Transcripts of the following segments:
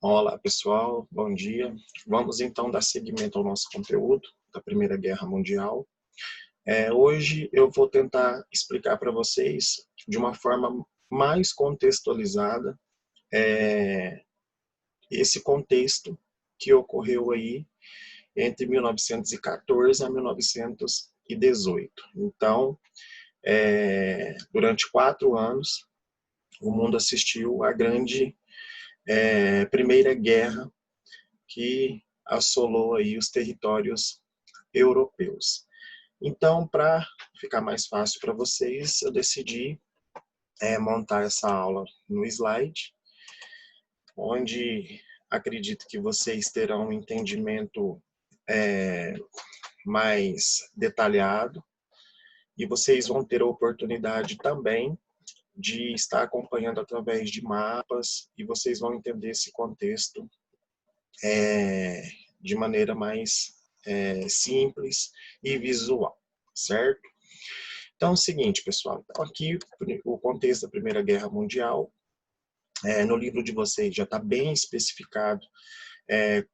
Olá, pessoal, bom dia. Vamos então dar seguimento ao nosso conteúdo da Primeira Guerra Mundial. Hoje eu vou tentar explicar para vocês de uma forma mais contextualizada esse contexto que ocorreu aí entre 1914 a 1918. Então, durante 4 anos, o mundo assistiu à grande Primeira Guerra que assolou aí os territórios europeus. Então, para ficar mais fácil para vocês, eu decidi montar essa aula no slide, onde acredito que vocês terão um entendimento mais detalhado e vocês vão ter a oportunidade também de estar acompanhando através de mapas e vocês vão entender esse contexto de maneira mais simples e visual, certo? Então é o seguinte, pessoal, então, aqui o contexto da Primeira Guerra Mundial, no livro de vocês já está bem especificado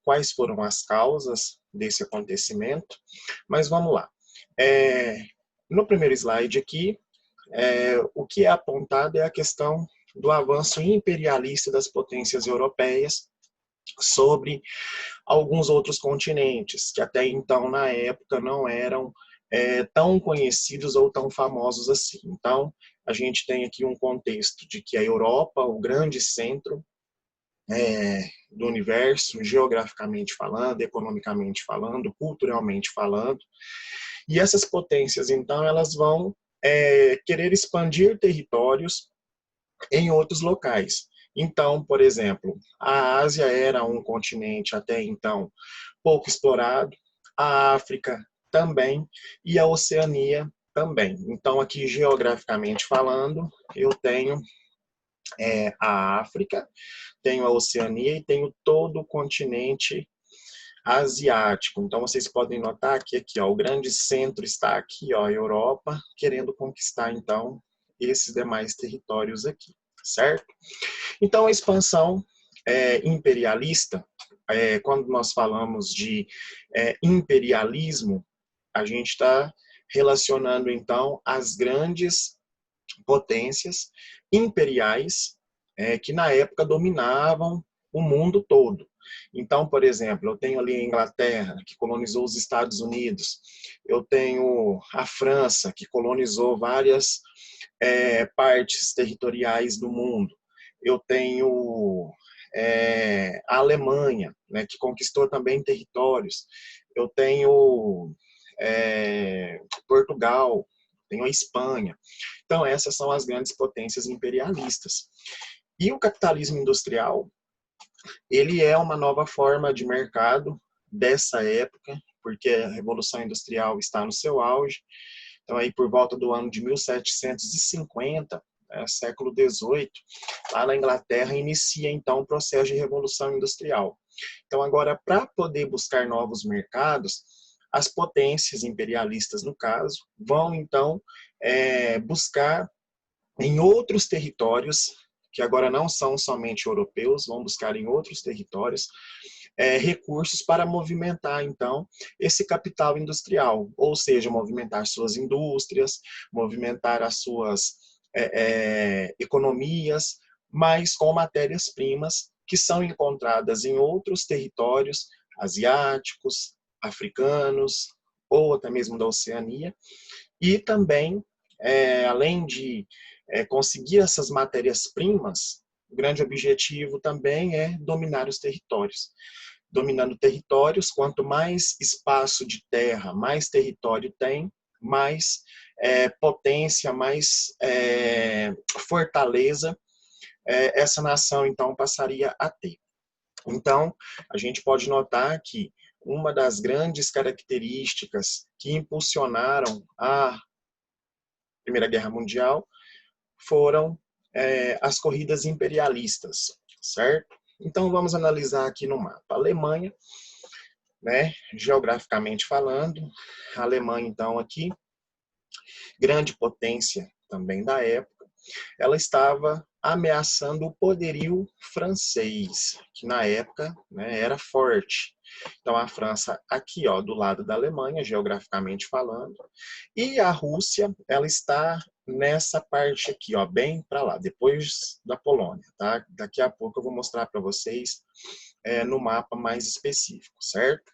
quais foram as causas desse acontecimento, mas vamos lá. No primeiro slide aqui, o que é apontado é a questão do avanço imperialista das potências europeias sobre alguns outros continentes, que até então, na época, não eram tão conhecidos ou tão famosos assim. Então, a gente tem aqui um contexto de que a Europa, o grande centro do universo, geograficamente falando, economicamente falando, culturalmente falando, e essas potências, então, elas vão querer expandir territórios em outros locais. Então, por exemplo, a Ásia era um continente até então pouco explorado, a África também e a Oceania também. Então, aqui geograficamente falando, eu tenho a África, tenho a Oceania e tenho todo o continente asiático. Então, vocês podem notar que aqui, ó, o grande centro está aqui, ó, a Europa, querendo conquistar, então, esses demais territórios aqui, certo? Então, a expansão imperialista, quando nós falamos de imperialismo, a gente está relacionando, então, as grandes potências imperiais que, na época, dominavam o mundo todo. Então, por exemplo, eu tenho ali a Inglaterra, que colonizou os Estados Unidos, eu tenho a França, que colonizou várias partes territoriais do mundo, eu tenho a Alemanha, né, que conquistou também territórios, eu tenho Portugal, tenho a Espanha. Então, essas são as grandes potências imperialistas. E o capitalismo industrial, ele é uma nova forma de mercado dessa época, porque a Revolução Industrial está no seu auge. Então, aí por volta do ano de 1750, século XVIII, lá na Inglaterra, inicia então o processo de Revolução Industrial. Então, agora, para poder buscar novos mercados, as potências imperialistas, no caso, vão então buscar em outros territórios, que agora não são somente europeus, vão buscar em outros territórios recursos para movimentar, então, esse capital industrial, ou seja, movimentar suas indústrias, movimentar as suas economias, mas com matérias-primas que são encontradas em outros territórios asiáticos, africanos, ou até mesmo da Oceania, e também, além de conseguir essas matérias-primas, o grande objetivo também é dominar os territórios. Dominando territórios, quanto mais espaço de terra, mais território tem, mais potência, mais fortaleza essa nação, então, passaria a ter. Então, a gente pode notar que uma das grandes características que impulsionaram a Primeira Guerra Mundial foram as corridas imperialistas, certo? Então, vamos analisar aqui no mapa. A Alemanha, né, geograficamente falando, a Alemanha, então, aqui, grande potência também da época, ela estava ameaçando o poderio francês, que na época, né, era forte. Então a França aqui, ó, do lado da Alemanha, geograficamente falando, e a Rússia, ela está nessa parte aqui, ó, bem para lá, depois da Polônia, tá? Daqui a pouco eu vou mostrar para vocês no mapa mais específico, certo?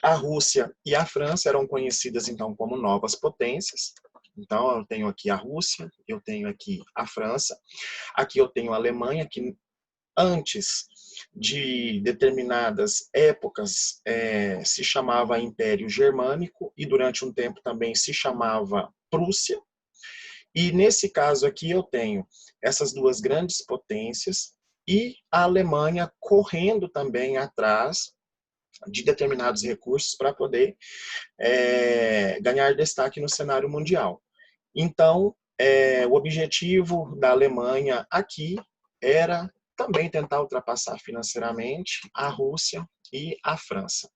A Rússia e a França eram conhecidas então como novas potências. Então eu tenho aqui a Rússia, eu tenho aqui a França, aqui eu tenho a Alemanha, que antes de determinadas épocas se chamava Império Germânico e durante um tempo também se chamava Prússia. E nesse caso aqui eu tenho essas duas grandes potências e a Alemanha correndo também atrás de determinados recursos para poder ganhar destaque no cenário mundial. Então, o objetivo da Alemanha aqui era também tentar ultrapassar financeiramente a Rússia e a França.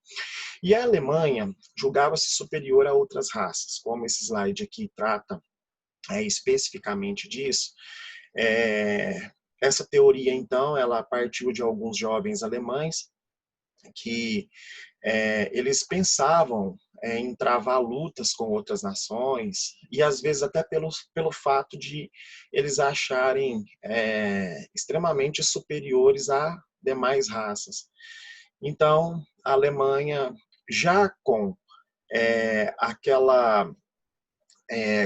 E a Alemanha julgava-se superior a outras raças, como esse slide aqui trata especificamente disso. Essa teoria, então, ela partiu de alguns jovens alemães que eles pensavam em travar lutas com outras nações e às vezes até pelo fato de eles acharem extremamente superiores a demais raças. Então, a Alemanha, já com aquela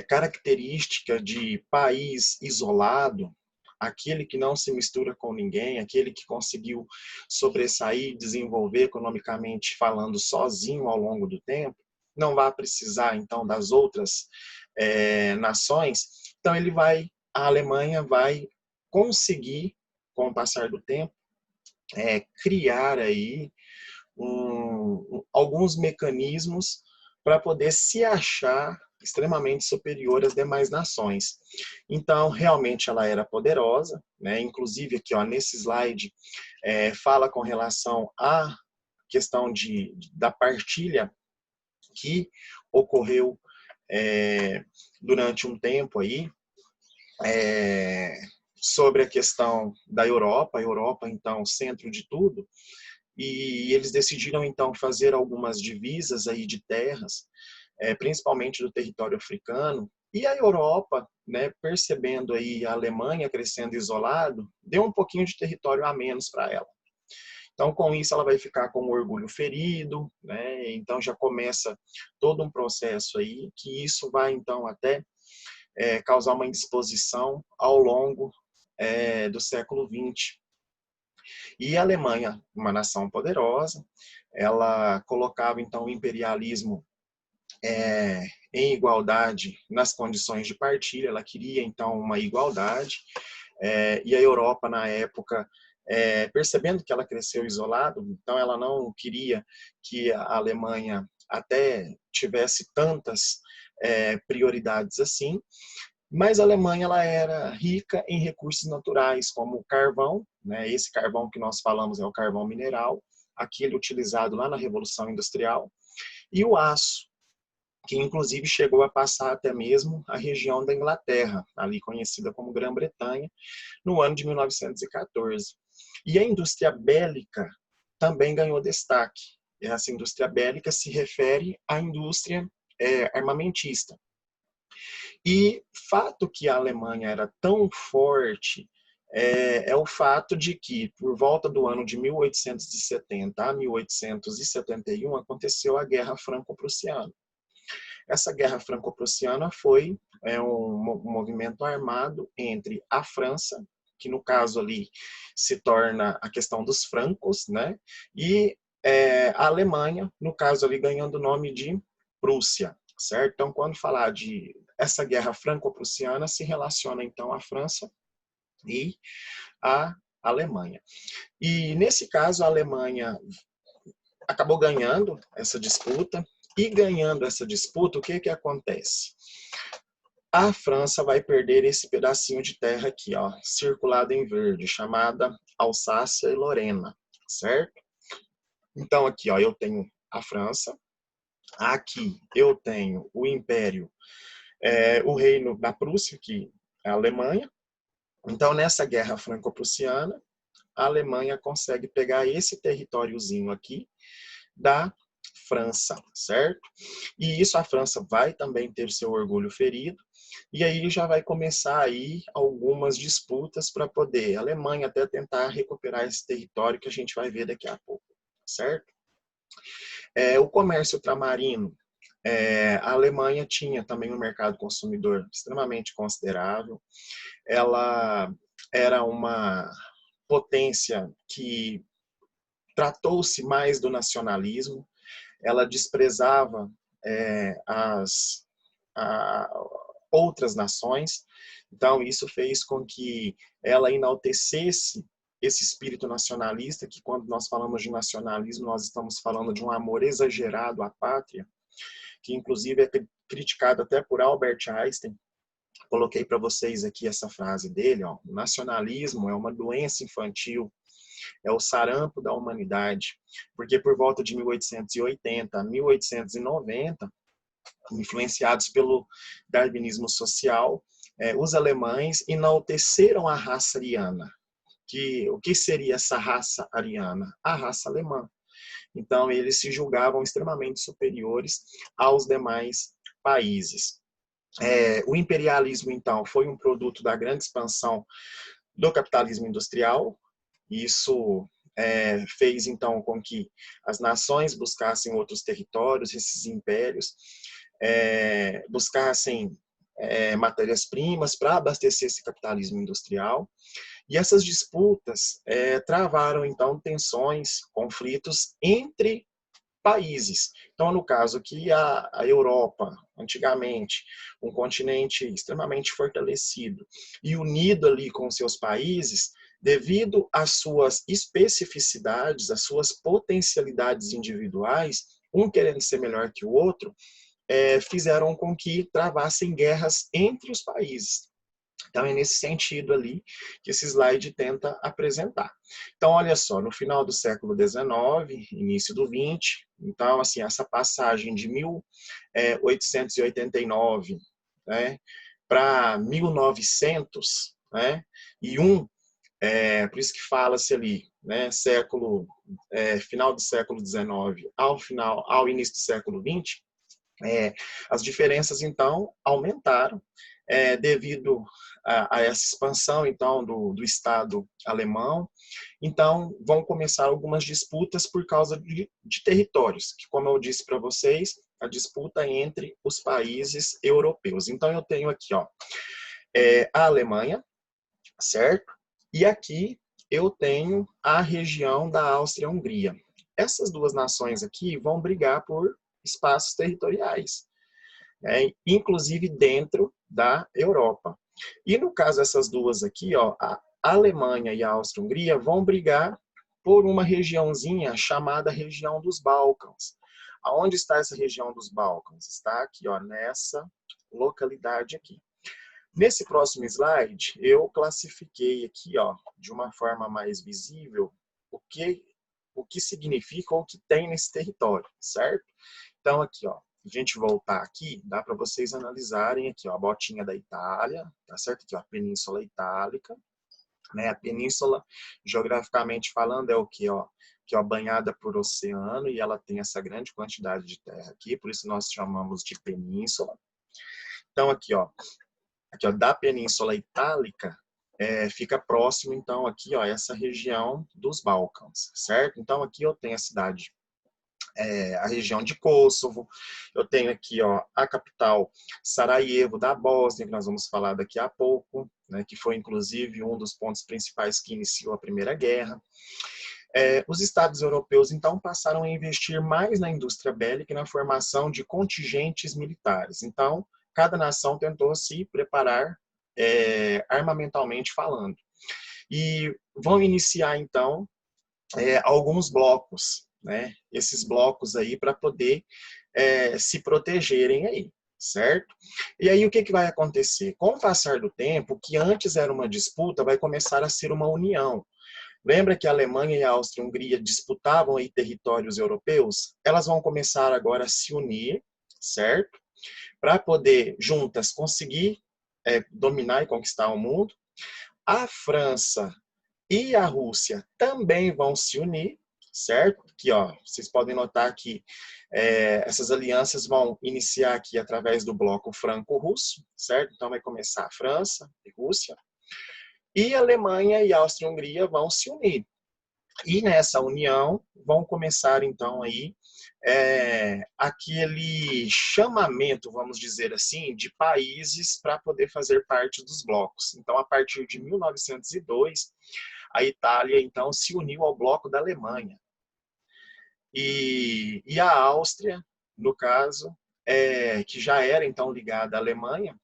característica de país isolado, aquele que não se mistura com ninguém, aquele que conseguiu sobressair, desenvolver economicamente falando sozinho ao longo do tempo, não vai precisar então das outras nações. Então a Alemanha vai conseguir, com o passar do tempo, criar aí alguns mecanismos para poder se achar extremamente superior às demais nações. Então, realmente ela era poderosa, né? Inclusive aqui, ó, nesse slide, fala com relação à questão da partilha que ocorreu durante um tempo aí, sobre a questão da Europa, a Europa, então, centro de tudo, e eles decidiram, então, fazer algumas divisas aí de terras, principalmente do território africano, e a Europa, né, percebendo aí a Alemanha crescendo isolado, deu um pouquinho de território a menos para ela. Então, com isso, ela vai ficar com o orgulho ferido, né? Então já começa todo um processo aí, que isso vai, então, até causar uma indisposição ao longo do século XX. E a Alemanha, uma nação poderosa, ela colocava, então, o imperialismo em igualdade nas condições de partilha, ela queria, então, uma igualdade, e a Europa, na época, percebendo que ela cresceu isolado, então ela não queria que a Alemanha até tivesse tantas prioridades assim, mas a Alemanha ela era rica em recursos naturais, como o carvão, né? Esse carvão que nós falamos é o carvão mineral, aquele utilizado lá na Revolução Industrial, e o aço, que inclusive chegou a passar até mesmo a região da Inglaterra, ali conhecida como Grã-Bretanha, no ano de 1914. E a indústria bélica também ganhou destaque. Essa indústria bélica se refere à indústria armamentista. E fato que a Alemanha era tão forte o fato de que, por volta do ano de 1870 a 1871, aconteceu a Guerra Franco-Prussiana. Essa Guerra Franco-Prussiana foi um movimento armado entre a França, que no caso ali se torna a questão dos francos, né? E a Alemanha, no caso ali ganhando o nome de Prússia, certo? Então, quando falar de essa Guerra Franco-Prussiana, se relaciona então a França e a Alemanha. E nesse caso, a Alemanha acabou ganhando essa disputa, e ganhando essa disputa, o que acontece? A França vai perder esse pedacinho de terra aqui, ó, circulado em verde, chamada Alsácia e Lorena, certo? Então aqui, ó, eu tenho a França, aqui eu tenho o Império, o Reino da Prússia, que é a Alemanha, Então, nessa guerra franco-prussiana, a Alemanha consegue pegar esse territóriozinho aqui da França, certo? E isso a França vai também ter seu orgulho ferido, e aí já vai começar aí algumas disputas para poder a Alemanha até tentar recuperar esse território que a gente vai ver daqui a pouco, certo? O comércio ultramarino, a Alemanha tinha também um mercado consumidor extremamente considerável, ela era uma potência que tratou-se mais do nacionalismo, ela desprezava as outras nações, então isso fez com que ela enaltecesse esse espírito nacionalista, que quando nós falamos de nacionalismo, nós estamos falando de um amor exagerado à pátria, que inclusive é criticado até por Albert Einstein. Coloquei para vocês aqui essa frase dele, ó: o nacionalismo é uma doença infantil, é o sarampo da humanidade, porque por volta de 1880 a 1890, influenciados pelo darwinismo social, os alemães enalteceram a raça ariana. O que seria essa raça ariana? A raça alemã. Então, eles se julgavam extremamente superiores aos demais países. O imperialismo, então, foi um produto da grande expansão do capitalismo industrial. Isso fez, então, com que as nações buscassem outros territórios, esses impérios, buscassem matérias-primas para abastecer esse capitalismo industrial. E essas disputas travaram, então, tensões, conflitos entre países. Então, no caso aqui, a Europa, antigamente, um continente extremamente fortalecido e unido ali com seus países, devido às suas especificidades, às suas potencialidades individuais, um querendo ser melhor que o outro, fizeram com que travassem guerras entre os países. Então, é nesse sentido ali que esse slide tenta apresentar. Então, olha só, no final do século XIX, início do XX, então, assim, essa passagem de 1889, né, para 1900, né, e por isso que fala-se ali, né, final do século XIX ao início do século XX, as diferenças, então, aumentaram devido a essa expansão, então, do Estado alemão. Então, vão começar algumas disputas por causa de territórios, que, como eu disse para vocês, a disputa entre os países europeus. Então, eu tenho aqui, ó, a Alemanha, certo? E aqui eu tenho a região da Áustria-Hungria. Essas duas nações aqui vão brigar por espaços territoriais, inclusive dentro da Europa. E no caso dessas duas aqui, ó, a Alemanha e a Áustria-Hungria vão brigar por uma regiãozinha chamada região dos Balcãs. Aonde está essa região dos Balcãs? Está aqui, ó, nessa localidade aqui. Nesse próximo slide, eu classifiquei aqui, ó, de uma forma mais visível, o que significa ou o que tem nesse território, certo? Então, aqui, ó, a gente voltar aqui, dá para vocês analisarem aqui, ó, a botinha da Itália, tá certo? Aqui, ó, a Península Itálica, né? A península, geograficamente falando, é o que, ó, banhada por oceano, e ela tem essa grande quantidade de terra aqui, por isso nós chamamos de península. Então, aqui, ó, da Península Itálica, fica próximo, então, aqui, ó, essa região dos Balcãs, certo? Então, aqui eu tenho a cidade, a região de Kosovo, eu tenho aqui, ó, a capital Sarajevo da Bósnia, que nós vamos falar daqui a pouco, né, que foi, inclusive, um dos pontos principais que iniciou a Primeira Guerra. Os estados europeus, então, passaram a investir mais na indústria bélica e na formação de contingentes militares. Então, cada nação tentou se preparar armamentalmente falando. E vão iniciar, então, alguns blocos, né? Esses blocos aí para poder se protegerem aí, certo? E aí o que vai acontecer? Com o passar do tempo, o que antes era uma disputa vai começar a ser uma união. Lembra que a Alemanha e a Áustria-Hungria disputavam aí territórios europeus? Elas vão começar agora a se unir, certo? Para poder, juntas, conseguir dominar e conquistar o mundo. a França e a Rússia também vão se unir, certo? Aqui, ó, vocês podem notar que essas alianças vão iniciar aqui através do bloco franco-russo, certo? Então vai começar a França e Rússia, e a Alemanha e a Áustria-Hungria vão se unir. E nessa união vão começar então aí aquele chamamento, vamos dizer assim, de países para poder fazer parte dos blocos. Então, a partir de 1902, a Itália então se uniu ao bloco da Alemanha. E a Áustria, no caso, que já era então ligada à Alemanha,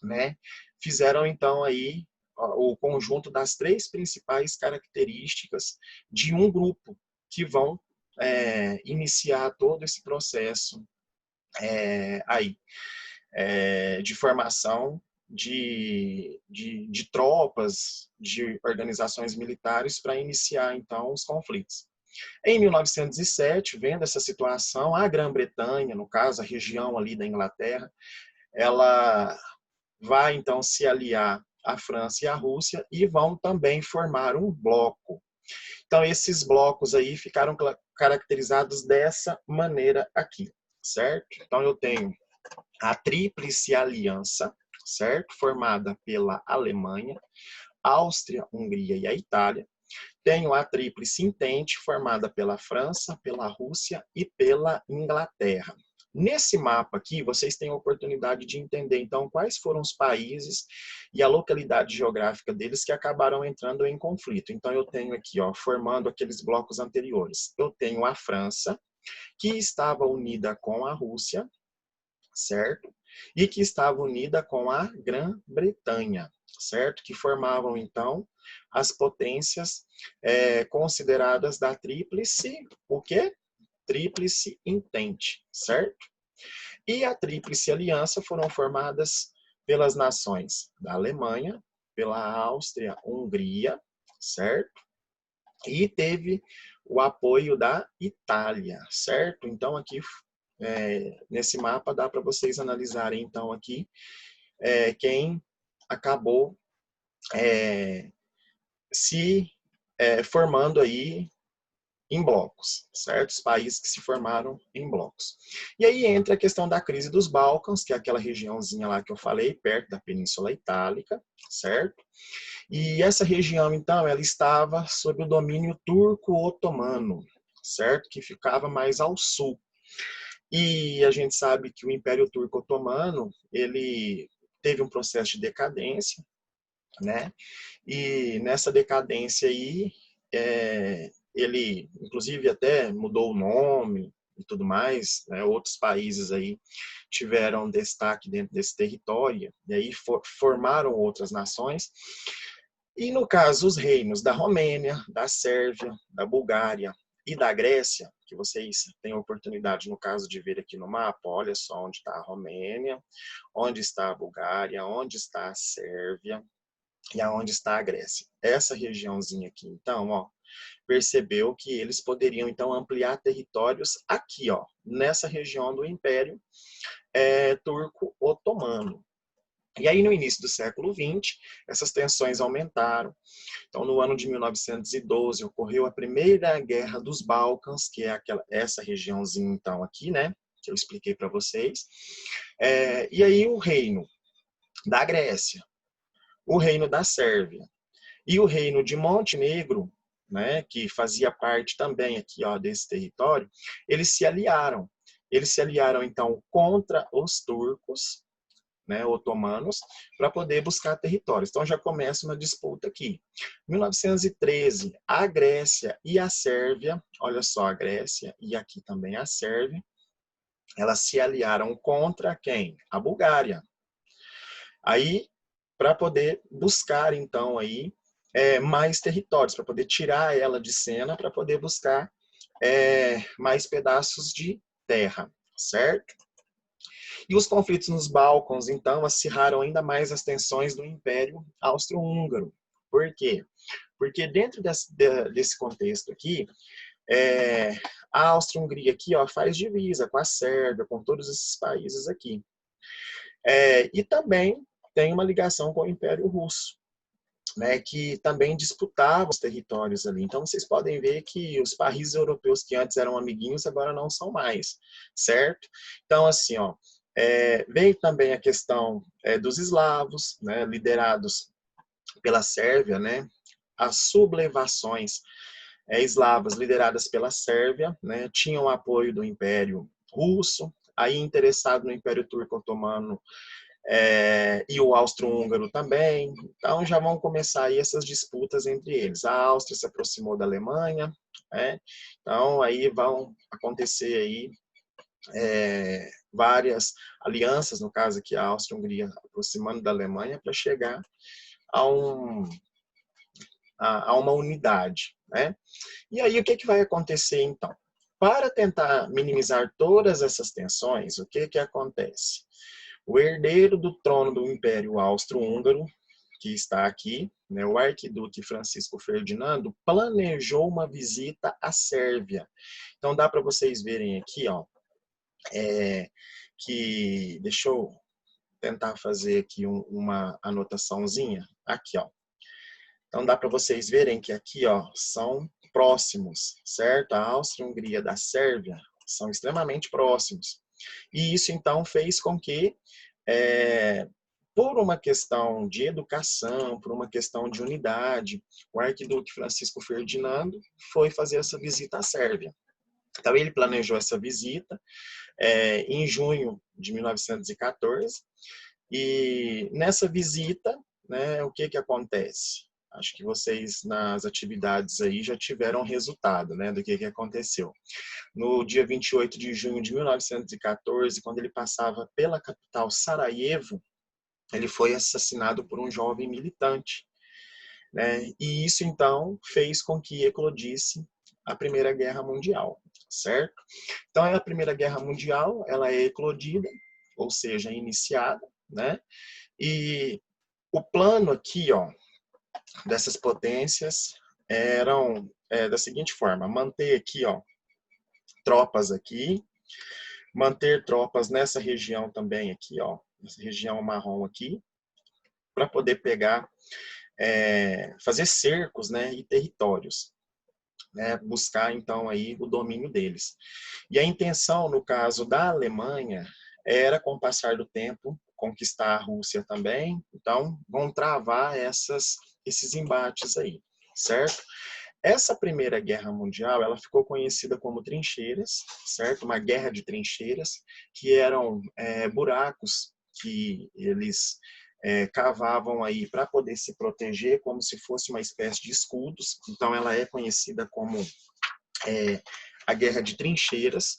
né, fizeram então aí o conjunto das três principais características de um grupo que vão iniciar todo esse processo aí de formação de tropas, de organizações militares para iniciar então os conflitos. Em 1907, vendo essa situação, a Grã-Bretanha, no caso a região ali da Inglaterra, ela vai então se aliar à França e à Rússia e vão também formar um bloco. Então, esses blocos aí ficaram caracterizados dessa maneira aqui, certo? Então, eu tenho a Tríplice Aliança, certo? Formada pela Alemanha, Áustria, Hungria e a Itália. Tenho a Tríplice Entente, formada pela França, pela Rússia e pela Inglaterra. Nesse mapa aqui, vocês têm a oportunidade de entender, então, quais foram os países e a localidade geográfica deles que acabaram entrando em conflito. Então, eu tenho aqui, ó, formando aqueles blocos anteriores. Eu tenho a França, que estava unida com a Rússia, certo? E que estava unida com a Grã-Bretanha, certo? Que formavam, então, as potências consideradas da Tríplice, o quê? Tríplice Entente, certo? E a Tríplice Aliança foram formadas pelas nações da Alemanha, pela Áustria-Hungria, certo? E teve o apoio da Itália, certo? Então, aqui, nesse mapa, dá para vocês analisarem, então, aqui, quem acabou se formando aí em blocos, certo? Os países que se formaram em blocos. E aí entra a questão da crise dos Balcãs, que é aquela regiãozinha lá que eu falei, perto da Península Itálica, certo? E essa região, então, ela estava sob o domínio turco-otomano, certo? Que ficava mais ao sul. E a gente sabe que o Império Turco-Otomano, ele teve um processo de decadência, né? E nessa decadência aí, ele, inclusive, até mudou o nome e tudo mais, né? Outros países aí tiveram destaque dentro desse território, e aí formaram outras nações. E, no caso, os reinos da Romênia, da Sérvia, da Bulgária e da Grécia, que vocês têm a oportunidade, no caso, de ver aqui no mapa, olha só onde está a Romênia, onde está a Bulgária, onde está a Sérvia e aonde está a Grécia. Essa regiãozinha aqui, então, ó, percebeu que eles poderiam, então, ampliar territórios aqui, ó, nessa região do Império Turco-Otomano. E aí, no início do século XX, essas tensões aumentaram. Então, no ano de 1912, ocorreu a Primeira Guerra dos Balcãs, que é essa regiãozinha, então, aqui, né, que eu expliquei para vocês. E aí, o reino da Grécia, o reino da Sérvia e o reino de Montenegro, né, que fazia parte também aqui, ó, desse território, eles se aliaram. Eles se aliaram, então, contra os turcos, né, otomanos, para poder buscar territórios. Então já começa uma disputa aqui. Em 1913, a Grécia e a Sérvia, olha só, a Grécia e aqui também a Sérvia, elas se aliaram contra quem? A Bulgária. Aí, para poder buscar, então, aí, mais territórios, para poder tirar ela de cena, para poder buscar mais pedaços de terra, certo? E os conflitos nos Balcãs, então, acirraram ainda mais as tensões do Império Austro-Húngaro. Por quê? Porque dentro desse contexto aqui, a Áustria-Hungria aqui, ó, faz divisa com a Sérvia, com todos esses países aqui. E também tem uma ligação com o Império Russo. né, que também disputavam os territórios ali. Então, vocês podem ver que os países europeus que antes eram amiguinhos, agora não são mais, certo? Então, assim, ó, veio também a questão dos eslavos, né, liderados pela Sérvia, né, as sublevações eslavas lideradas pela Sérvia, né, tinham apoio do Império Russo, aí interessado no Império Turco Otomano e o austro-húngaro também. Então já vão começar aí essas disputas entre eles. A Áustria se aproximou da Alemanha, né? Então aí vão acontecer aí várias alianças, no caso aqui a Áustria-Hungria aproximando da Alemanha para chegar a, a uma unidade, né? E aí o que vai acontecer então? Para tentar minimizar todas essas tensões, o que acontece? O herdeiro do trono do Império Austro-Húngaro, que está aqui, né, o arquiduque Francisco Ferdinando, planejou uma visita à Sérvia. Então dá para vocês verem aqui, ó, que deixa eu tentar fazer aqui uma anotaçãozinha. Aqui, ó. Então dá para vocês verem que aqui, ó, são próximos, certo? A Áustria-Hungria da Sérvia são extremamente próximos. E isso então fez com que por uma questão de educação, por uma questão de unidade, o arquiduque Francisco Ferdinando foi fazer essa visita à Sérvia. Então, ele planejou essa visita em junho de 1914, e nessa visita, né, o que acontece? Acho que vocês, nas atividades aí, já tiveram resultado, né, do que aconteceu. No dia 28 de junho de 1914, quando ele passava pela capital Sarajevo, ele foi assassinado por um jovem militante, né? E isso, então, fez com que eclodisse a Primeira Guerra Mundial, certo? Então, a Primeira Guerra Mundial, ela é eclodida, ou seja, iniciada, né? E o plano aqui, ó, dessas potências eram da seguinte forma: manter aqui, ó, tropas aqui, manter tropas nessa região também aqui, ó, nessa região marrom aqui, para poder pegar, fazer cercos, né, e territórios, né, buscar então aí o domínio deles. E a intenção, no caso da Alemanha, era, com o passar do tempo, conquistar a Rússia também. Então, vão travar esses embates aí, certo? Essa Primeira Guerra Mundial, ela ficou conhecida como trincheiras, certo? Uma guerra de trincheiras, que eram buracos que eles cavavam aí para poder se proteger, como se fosse uma espécie de escudos. Então, ela é conhecida como a Guerra de Trincheiras.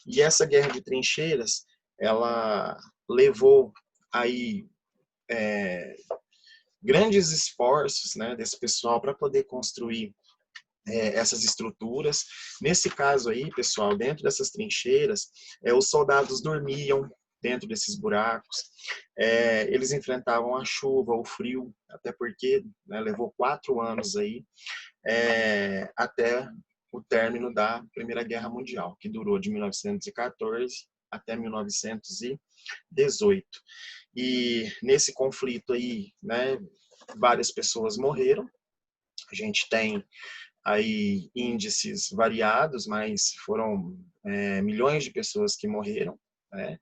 E essa Guerra de Trincheiras, ela levou aí grandes esforços, né, desse pessoal para poder construir essas estruturas. Nesse caso aí, pessoal, dentro dessas trincheiras, os soldados dormiam dentro desses buracos, eles enfrentavam a chuva, o frio, até porque, né, levou 4 anos aí até o término da Primeira Guerra Mundial, que durou de 1914 até 1918. E nesse conflito aí, né, várias pessoas morreram. A gente tem aí índices variados, mas foram milhões de pessoas que morreram, né?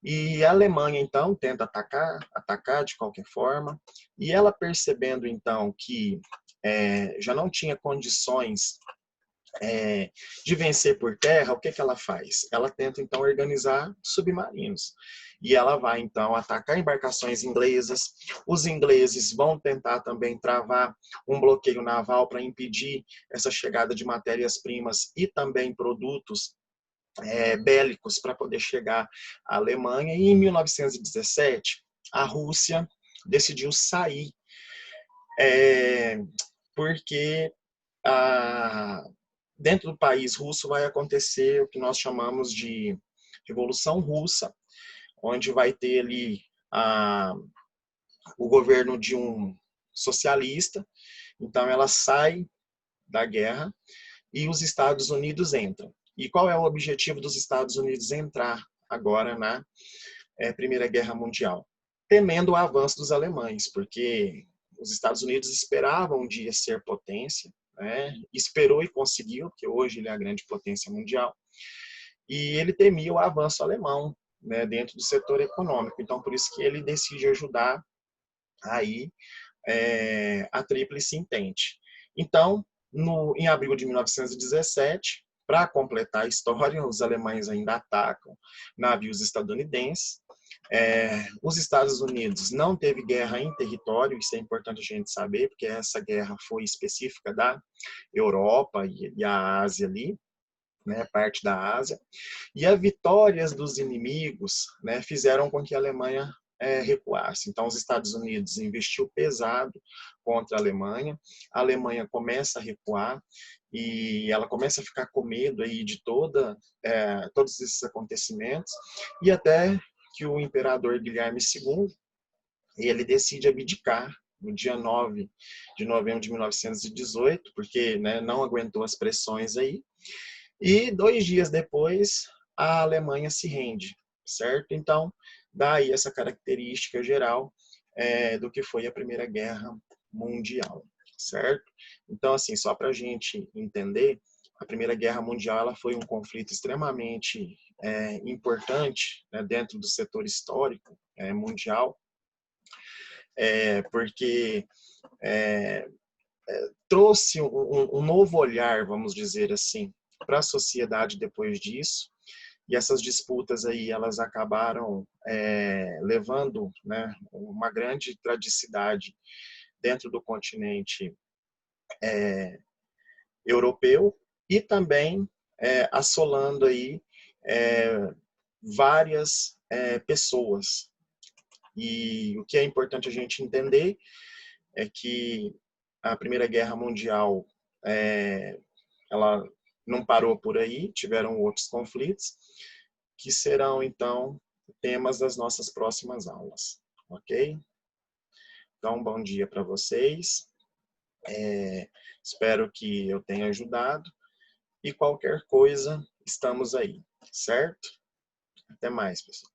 E a Alemanha, então, tenta atacar de qualquer forma, e ela percebendo, então, que já não tinha condições de vencer por terra, o que ela faz? Ela tenta, então, organizar submarinos. E ela vai, então, atacar embarcações inglesas. Os ingleses vão tentar também travar um bloqueio naval para impedir essa chegada de matérias-primas e também produtos bélicos para poder chegar à Alemanha. E em 1917, a Rússia decidiu sair, porque dentro do país russo vai acontecer o que nós chamamos de Revolução Russa, onde vai ter ali o governo de um socialista. Então ela sai da guerra e os Estados Unidos entram. E qual é o objetivo dos Estados Unidos entrar agora na Primeira Guerra Mundial? Temendo o avanço dos alemães, porque os Estados Unidos esperavam um dia ser potência, né? Esperou e conseguiu, porque hoje ele é a grande potência mundial, e ele temia o avanço alemão, né, dentro do setor econômico. Então, por isso que ele decide ajudar aí a Tríplice Entente. Então, em abril de 1917, para completar a história, os alemães ainda atacam navios estadunidenses. Os Estados Unidos não teve guerra em território, isso é importante a gente saber, porque essa guerra foi específica da Europa e a Ásia ali, né, parte da Ásia. E as vitórias dos inimigos, né, fizeram com que a Alemanha recuasse. Então, os Estados Unidos investiu pesado contra a Alemanha começa a recuar e ela começa a ficar com medo aí de todos esses acontecimentos, e até que o imperador Guilherme II, ele decide abdicar no dia 9 de novembro de 1918, porque, né, não aguentou as pressões aí, e 2 dias depois a Alemanha se rende, certo? Então, daí essa característica geral do que foi a Primeira Guerra Mundial, certo? Então, assim, só para a gente entender, a Primeira Guerra Mundial ela foi um conflito extremamente importante, né, dentro do setor histórico mundial, porque trouxe um novo olhar, vamos dizer assim, para a sociedade depois disso. E essas disputas aí, elas acabaram levando, né, uma grande tragicidade dentro do continente europeu, e também assolando aí várias pessoas. E o que é importante a gente entender é que a Primeira Guerra Mundial ela não parou por aí, tiveram outros conflitos, que serão, então, temas das nossas próximas aulas, ok? Então, bom dia para vocês, espero que eu tenha ajudado, e qualquer coisa, estamos aí, certo? Até mais, pessoal.